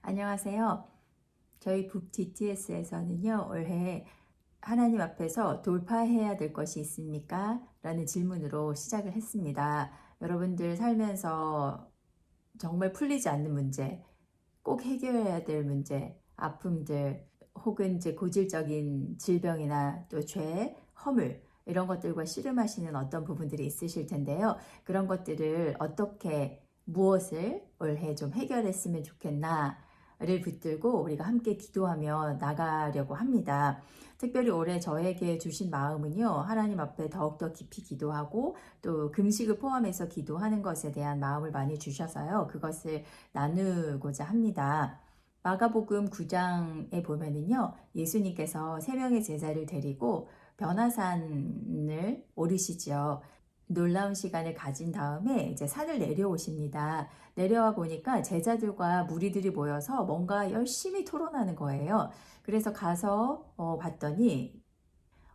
안녕하세요. 저희 북 DTS에서는요, 올해 하나님 앞에서 돌파해야 될 것이 있습니까? 라는 질문으로 시작을 했습니다. 여러분들 살면서 정말 풀리지 않는 문제, 꼭 해결해야 될 문제, 아픔들, 혹은 이제 고질적인 질병이나 또 죄, 허물, 이런 것들과 씨름하시는 어떤 부분들이 있으실 텐데요. 그런 것들을 어떻게, 무엇을 올해 좀 해결했으면 좋겠나를 붙들고 우리가 함께 기도하며 나가려고 합니다. 특별히 올해 저에게 주신 마음은요, 하나님 앞에 더욱더 깊이 기도하고 또 금식을 포함해서 기도하는 것에 대한 마음을 많이 주셔서요, 그것을 나누고자 합니다. 마가복음 9장에 보면은요, 예수님께서 세 명의 제자를 데리고 변화산을 오르시죠. 놀라운 시간을 가진 다음에 이제 산을 내려오십니다. 내려와 보니까 제자들과 무리들이 모여서 뭔가 열심히 토론하는 거예요. 그래서 가서 봤더니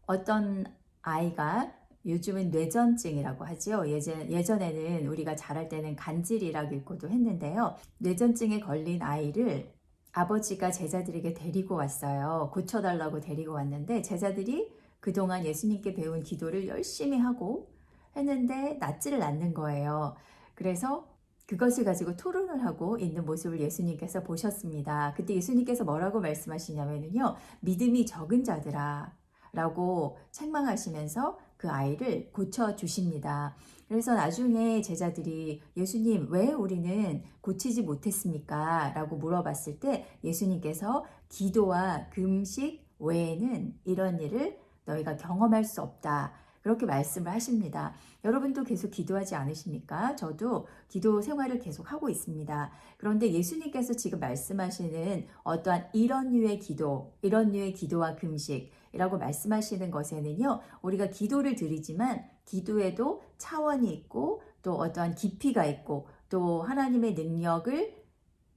어떤 아이가, 요즘은 뇌전증이라고 하죠. 예전에는 우리가 자랄 때는 간질이라고 읽고도 했는데요. 뇌전증에 걸린 아이를 아버지가 제자들에게 데리고 왔어요. 고쳐달라고 데리고 왔는데 제자들이 그동안 예수님께 배운 기도를 열심히 하고 했는데 낫지를 않는 거예요. 그래서 그것을 가지고 토론을 하고 있는 모습을 예수님께서 보셨습니다. 그때 예수님께서 뭐라고 말씀하시냐면요, 믿음이 적은 자들아 라고 책망하시면서 그 아이를 고쳐주십니다. 그래서 나중에 제자들이 예수님, 왜 우리는 고치지 못했습니까? 라고 물어봤을 때 예수님께서 기도와 금식 외에는 이런 일을 너희가 경험할 수 없다, 그렇게 말씀을 하십니다. 여러분도 계속 기도하지 않으십니까? 저도 기도 생활을 계속 하고 있습니다. 그런데 예수님께서 지금 말씀하시는 어떠한 이런 류의 기도, 이런 류의 기도와 금식이라고 말씀하시는 것에는요, 우리가 기도를 드리지만 기도에도 차원이 있고 또 어떠한 깊이가 있고 또 하나님의 능력을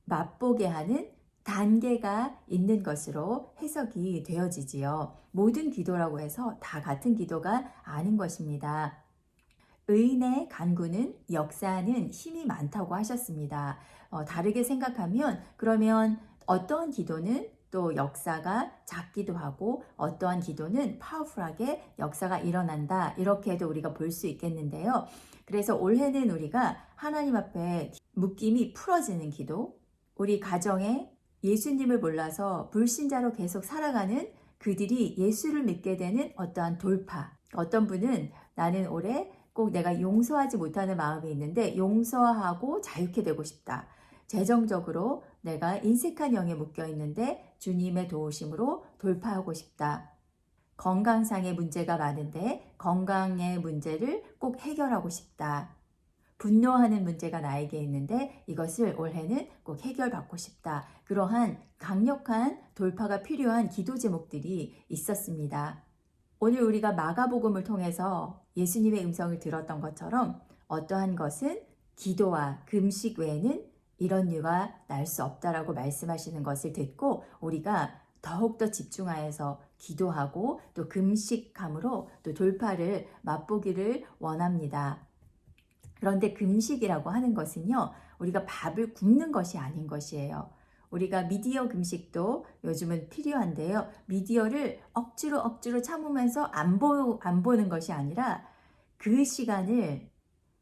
맛보게 하는 단계가 있는 것으로 해석이 되어지지요. 모든 기도라고 해서 다 같은 기도가 아닌 것입니다. 의인의 간구는 역사하는 힘이 많다고 하셨습니다. 다르게 생각하면 그러면 어떠한 기도는 또 역사가 작기도 하고 어떠한 기도는 파워풀하게 역사가 일어난다, 이렇게도 우리가 볼 수 있겠는데요. 그래서 올해는 우리가 하나님 앞에 묶임이 풀어지는 기도, 우리 가정에 예수님을 몰라서 불신자로 계속 살아가는 그들이 예수를 믿게 되는 어떠한 돌파, 어떤 분은 나는 올해 꼭 내가 용서하지 못하는 마음이 있는데 용서하고 자유케 되고 싶다. 재정적으로 내가 인색한 영에 묶여 있는데 주님의 도우심으로 돌파하고 싶다. 건강상의 문제가 많은데 건강의 문제를 꼭 해결하고 싶다. 분노하는 문제가 나에게 있는데 이것을 올해는 꼭 해결받고 싶다. 그러한 강력한 돌파가 필요한 기도 제목들이 있었습니다. 오늘 우리가 마가복음을 통해서 예수님의 음성을 들었던 것처럼 어떠한 것은 기도와 금식 외에는 이런 류가 날 수 없다라고 말씀하시는 것을 듣고 우리가 더욱더 집중하여서 기도하고 또 금식함으로 또 돌파를 맛보기를 원합니다. 그런데 금식이라고 하는 것은요, 우리가 밥을 굶는 것이 아닌 것이에요. 우리가 미디어 금식도 요즘은 필요한데요. 미디어를 억지로 참으면서 안 보는 것이 아니라 그 시간을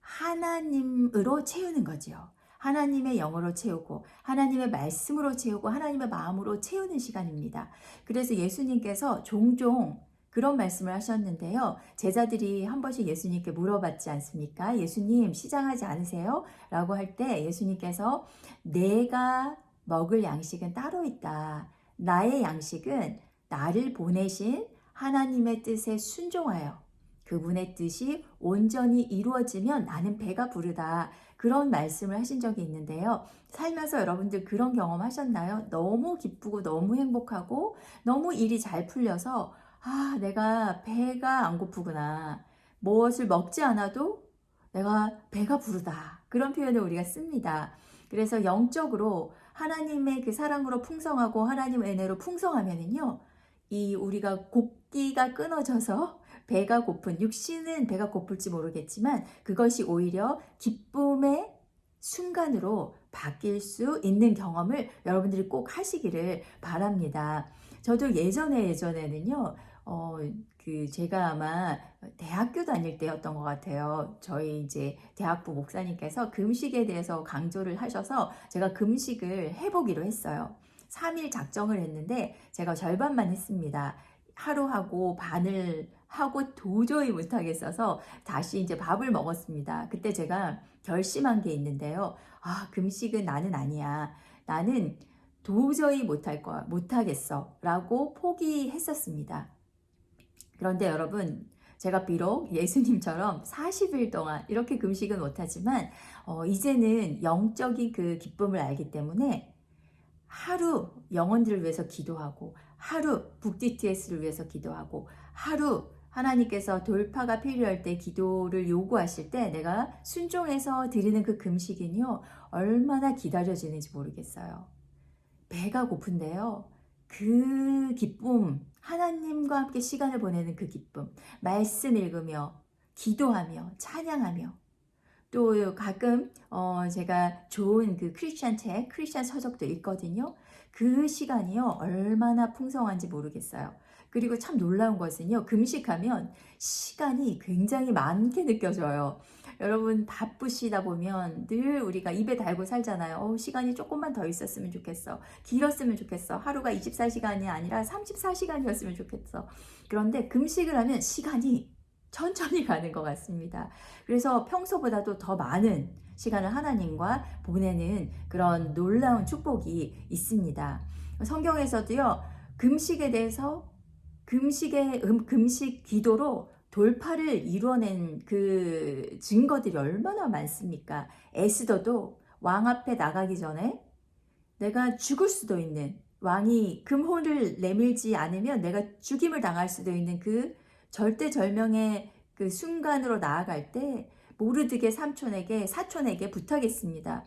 하나님으로 채우는 거지요. 하나님의 영으로 채우고 하나님의 말씀으로 채우고 하나님의 마음으로 채우는 시간입니다. 그래서 예수님께서 종종 그런 말씀을 하셨는데요. 제자들이 한 번씩 예수님께 물어봤지 않습니까? 예수님, 시장하지 않으세요? 라고 할 때 예수님께서 내가 먹을 양식은 따로 있다. 나의 양식은 나를 보내신 하나님의 뜻에 순종하여 그분의 뜻이 온전히 이루어지면 나는 배가 부르다. 그런 말씀을 하신 적이 있는데요. 살면서 여러분들 그런 경험 하셨나요? 너무 기쁘고 너무 행복하고 너무 일이 잘 풀려서 내가 배가 안 고프구나. 무엇을 먹지 않아도 내가 배가 부르다. 그런 표현을 우리가 씁니다. 그래서 영적으로 하나님의 그 사랑으로 풍성하고 하나님의 은혜로 풍성하면은요, 이 우리가 곡기가 끊어져서 배가 고픈, 육신은 배가 고플지 모르겠지만 그것이 오히려 기쁨의 순간으로 바뀔 수 있는 경험을 여러분들이 꼭 하시기를 바랍니다. 저도 예전에는요, 제가 아마 대학교 다닐 때였던 것 같아요. 저희 이제 대학부 목사님께서 금식에 대해서 강조를 하셔서 제가 금식을 해보기로 했어요. 3일 작정을 했는데 제가 절반만 했습니다. 하루 하고 반을 하고 도저히 못하겠어서 다시 이제 밥을 먹었습니다. 그때 제가 결심한 게 있는데요. 금식은 나는 아니야. 나는 도저히 못할 거야. 못하겠어. 라고 포기했었습니다. 그런데 여러분, 제가 비록 예수님처럼 40일 동안 이렇게 금식은 못하지만, 이제는 영적인 그 기쁨을 알기 때문에 하루 영혼들을 위해서 기도하고, 하루 북DTS를 위해서 기도하고, 하루 하나님께서 돌파가 필요할 때 기도를 요구하실 때 내가 순종해서 드리는 그 금식은요, 얼마나 기다려지는지 모르겠어요. 배가 고픈데요. 그 기쁨, 하나님과 함께 시간을 보내는 그 기쁨, 말씀 읽으며, 기도하며, 찬양하며, 또 가끔 제가 좋은 그 크리스찬 책, 크리스찬 서적도 읽거든요. 그 시간이요, 얼마나 풍성한지 모르겠어요. 그리고 참 놀라운 것은요, 금식하면 시간이 굉장히 많게 느껴져요. 여러분 바쁘시다 보면 늘 우리가 입에 달고 살잖아요. 시간이 조금만 더 있었으면 좋겠어. 길었으면 좋겠어. 하루가 24시간이 아니라 34시간이었으면 좋겠어. 그런데 금식을 하면 시간이 천천히 가는 것 같습니다. 그래서 평소보다도 더 많은 시간을 하나님과 보내는 그런 놀라운 축복이 있습니다. 성경에서도요, 금식에 대해서 금식 기도로 돌파를 이루어낸 그 증거들이 얼마나 많습니까? 에스더도 왕 앞에 나가기 전에 내가 죽을 수도 있는, 왕이 금호를 내밀지 않으면 내가 죽임을 당할 수도 있는 그 절대절명의 그 순간으로 나아갈 때 모르드게 사촌에게 부탁했습니다.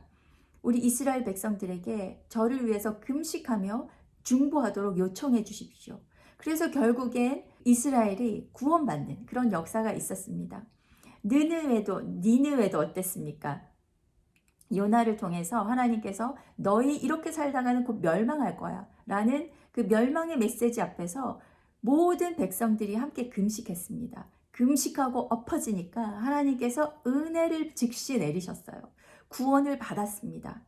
우리 이스라엘 백성들에게 저를 위해서 금식하며 중보하도록 요청해 주십시오. 그래서 결국엔 이스라엘이 구원받는 그런 역사가 있었습니다. 니느웨도 어땠습니까? 요나를 통해서 하나님께서 너희 이렇게 살다가는 곧 멸망할 거야 라는 그 멸망의 메시지 앞에서 모든 백성들이 함께 금식했습니다. 금식하고 엎어지니까 하나님께서 은혜를 즉시 내리셨어요. 구원을 받았습니다.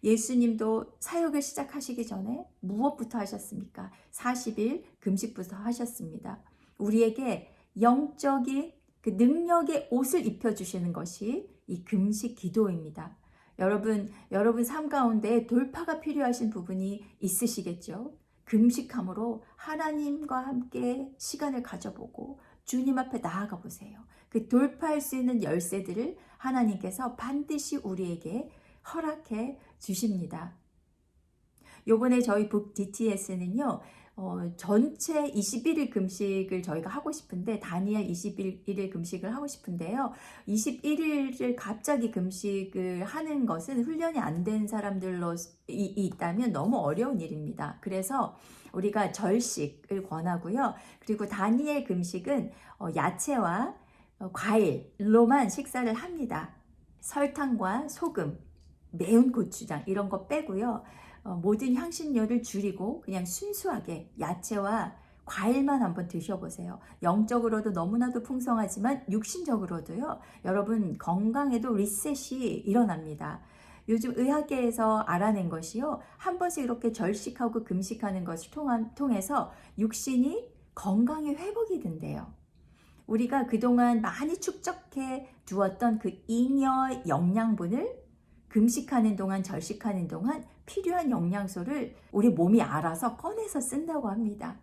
예수님도 사역을 시작하시기 전에 무엇부터 하셨습니까? 40일 금식부터 하셨습니다. 우리에게 영적인 그 능력의 옷을 입혀주시는 것이 이 금식 기도입니다. 여러분 삶 가운데 돌파가 필요하신 부분이 있으시겠죠? 금식함으로 하나님과 함께 시간을 가져보고 주님 앞에 나아가 보세요. 그 돌파할 수 있는 열쇠들을 하나님께서 반드시 우리에게 허락해 주십니다. 요번에 저희 북DTS는요, 전체 21일 금식을 저희가 하고 싶은데, 다니엘 21일 금식을 하고 싶은데요. 21일을 갑자기 금식을 하는 것은 훈련이 안 된 사람들로 있다면 너무 어려운 일입니다. 그래서 우리가 절식을 권하고요. 그리고 다니엘 금식은 야채와 과일로만 식사를 합니다. 설탕과 소금, 매운 고추장 이런 거 빼고요. 모든 향신료를 줄이고 그냥 순수하게 야채와 과일만 한번 드셔보세요. 영적으로도 너무나도 풍성하지만 육신적으로도요. 여러분 건강에도 리셋이 일어납니다. 요즘 의학계에서 알아낸 것이요. 한 번씩 이렇게 절식하고 금식하는 것을 통해서 육신이 건강이 회복이 된대요. 우리가 그동안 많이 축적해 두었던 그 잉여 영양분을 금식하는 동안, 절식하는 동안 필요한 영양소를 우리 몸이 알아서 꺼내서 쓴다고 합니다.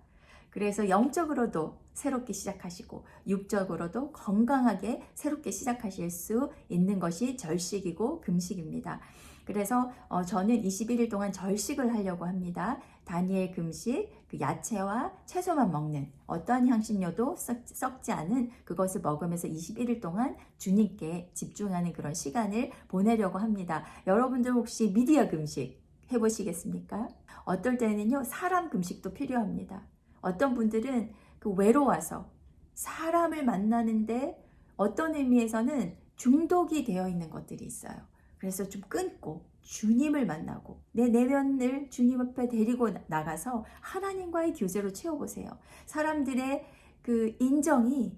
그래서 영적으로도 새롭게 시작하시고 육적으로도 건강하게 새롭게 시작하실 수 있는 것이 절식이고 금식입니다. 그래서 저는 21일 동안 절식을 하려고 합니다. 다니엘 금식, 그 야채와 채소만 먹는 어떠한 향신료도 썩지 않은 그것을 먹으면서 21일 동안 주님께 집중하는 그런 시간을 보내려고 합니다. 여러분들 혹시 미디어 금식 해보시겠습니까? 어떨 때는요, 사람 금식도 필요합니다. 어떤 분들은 그 외로워서 사람을 만나는데 어떤 의미에서는 중독이 되어 있는 것들이 있어요. 그래서 좀 끊고 주님을 만나고 내 내면을 주님 앞에 데리고 나가서 하나님과의 교제로 채워보세요. 사람들의 그 인정이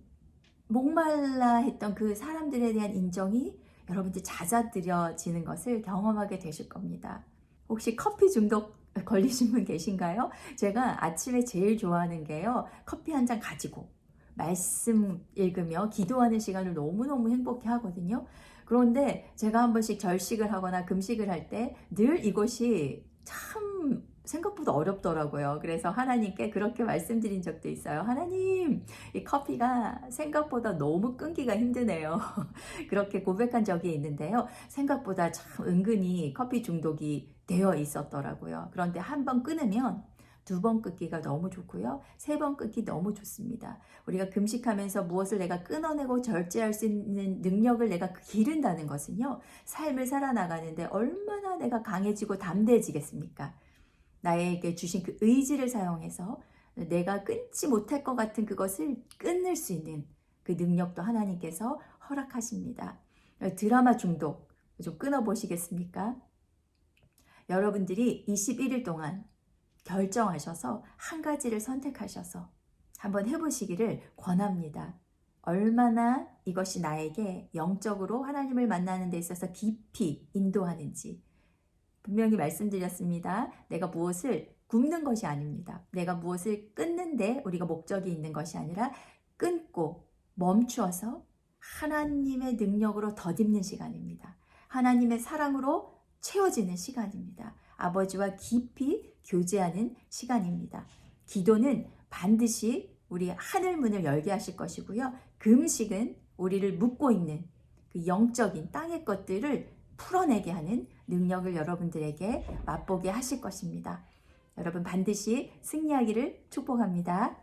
목말라 했던 그 사람들에 대한 인정이 여러분들 잦아들여지는 것을 경험하게 되실 겁니다. 혹시 커피 중독 걸리신 분 계신가요? 제가 아침에 제일 좋아하는 게요. 커피 한 잔 가지고 말씀 읽으며 기도하는 시간을 너무너무 행복해 하거든요. 그런데 제가 한 번씩 절식을 하거나 금식을 할 때 늘 이것이 참 생각보다 어렵더라고요. 그래서 하나님께 그렇게 말씀드린 적도 있어요. 하나님, 이 커피가 생각보다 너무 끊기가 힘드네요. 그렇게 고백한 적이 있는데요. 생각보다 참 은근히 커피 중독이 되어 있었더라고요. 그런데 한 번 끊으면 두 번 끊기가 너무 좋고요. 세 번 끊기 너무 좋습니다. 우리가 금식하면서 무엇을 내가 끊어내고 절제할 수 있는 능력을 내가 기른다는 것은요. 삶을 살아나가는데 얼마나 내가 강해지고 담대해지겠습니까? 나에게 주신 그 의지를 사용해서 내가 끊지 못할 것 같은 그것을 끊을 수 있는 그 능력도 하나님께서 허락하십니다. 드라마 중독 좀 끊어보시겠습니까? 여러분들이 21일 동안 결정하셔서 한 가지를 선택하셔서 한번 해보시기를 권합니다. 얼마나 이것이 나에게 영적으로 하나님을 만나는 데 있어서 깊이 인도하는지 분명히 말씀드렸습니다. 내가 무엇을 굽는 것이 아닙니다. 내가 무엇을 끊는데 우리가 목적이 있는 것이 아니라 끊고 멈추어서 하나님의 능력으로 덧입는 시간입니다. 하나님의 사랑으로 채워지는 시간입니다. 아버지와 깊이 교제하는 시간입니다. 기도는 반드시 우리 하늘문을 열게 하실 것이고요. 금식은 우리를 묶고 있는 그 영적인 땅의 것들을 풀어내게 하는 능력을 여러분들에게 맛보게 하실 것입니다. 여러분 반드시 승리하기를 축복합니다.